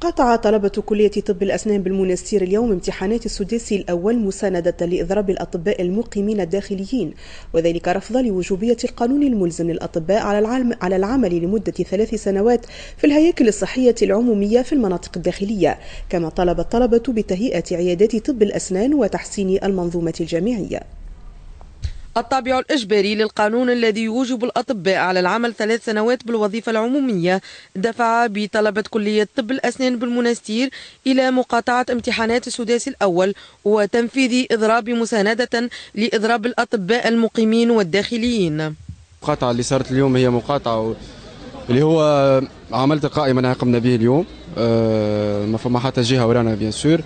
قاطع طلبة كلية طب الأسنان بالمنستير اليوم امتحانات السداسي الأول مساندة لإضراب الأطباء المقيمين الداخليين، وذلك رفضا لوجوبية القانون الملزم للأطباء على العمل لمدة 3 سنوات في الهياكل الصحية العمومية في المناطق الداخلية. كما طلب الطلبة بتهيئة عيادات طب الأسنان وتحسين المنظومة الجامعية. الطابع الإجباري للقانون الذي يوجب الأطباء على العمل 3 سنوات بالوظيفة العمومية دفع بطلبة كلية طب الأسنان بالمنستير إلى مقاطعة امتحانات السداسي الأول وتنفيذ إضراب مساندة لإضراب الأطباء المقيمين والداخليين. المقاطعة اللي صارت اليوم هي مقاطعة اللي هو عمل تلقائي منها قمنا به اليوم، ما فما حتى جهة ورانا بيان سور.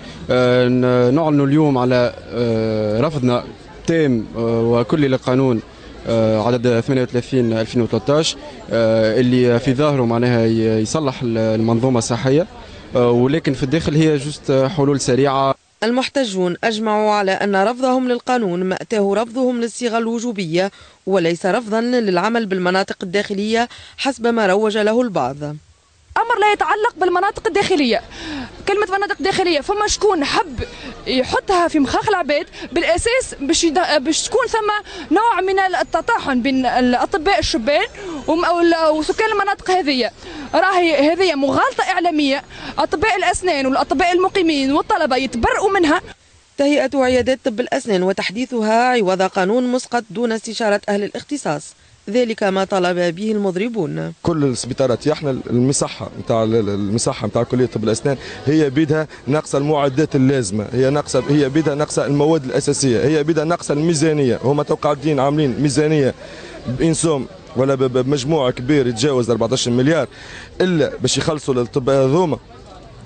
نعلن اليوم على رفضنا تام وكلي للقانون عدد 38/2013 اللي في ظاهره معناها يصلح المنظومة الصحية، ولكن في الداخل هي جست حلول سريعة. المحتجون أجمعوا على أن رفضهم للقانون مأتاه رفضهم للصيغة الوجوبية وليس رفضا للعمل بالمناطق الداخلية حسب ما روج له البعض. أمر لا يتعلق بالمناطق الداخلية. كلمة مناطق داخلية فما شكون حب يحطها في مخاخ العباد بالأساس باش تكون ثم نوع من التطاحن بين الأطباء الشبان وسكان المناطق هذه. راهي هذه مغالطة إعلامية، أطباء الأسنان والأطباء المقيمين والطلبة يتبرؤوا منها. تهيئة عيادات طب الأسنان وتحديثها عوض قانون مسقط دون استشارة أهل الاختصاص، ذلك ما طلب به المضربون. كل السبيطارات احنا المصحه نتاع كليه طب الاسنان هي بيدها ناقصه المعدات اللازمه، هي بيدها ناقصه المواد الاساسيه، هي بيدها ناقصه الميزانيه. هما تو قاعدين عاملين ميزانيه بانسوم ولا بمجموع كبير يتجاوز 14 مليار الا باش يخلصوا للطباء هذوما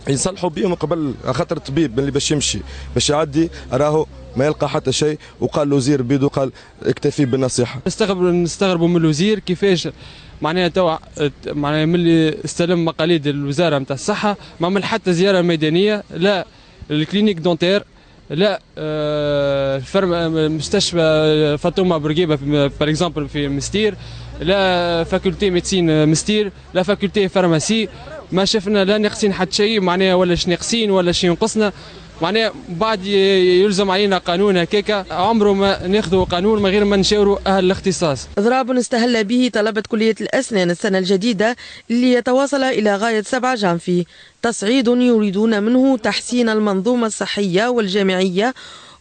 يصلحوا بهم قبل، خاطر الطبيب اللي باش يمشي باش يعدي راهو ما يلقى حتى شيء. وقال الوزير بيدو قال اكتفي بالنصيحه. نستغربوا من الوزير كيفاش معناها توا معناها ملي استلم مقاليد الوزاره نتاع الصحه ما عمل حتى زياره ميدانيه، لا الكلينيك دونتير، لا مستشفى فاطمه بورقيبه بار اكزومبل في مستير، لا فاكولتي ميديسين مستير، لا فاكولتي فارماسي. ما شفنا لا ناقصين حتى شيء معناها ولا شي ناقصين ولا شي ينقصنا. معناها بعد يلزم علينا قانون هكاكا، عمره ما ناخذوا قانون من غير ما نشاوروا اهل الاختصاص. اضراب استهل به طلبة كلية الأسنان السنة الجديدة اللي يتواصل إلى غاية 7 جانفي، تصعيد يريدون منه تحسين المنظومة الصحية والجامعية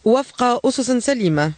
وفق أسس سليمة.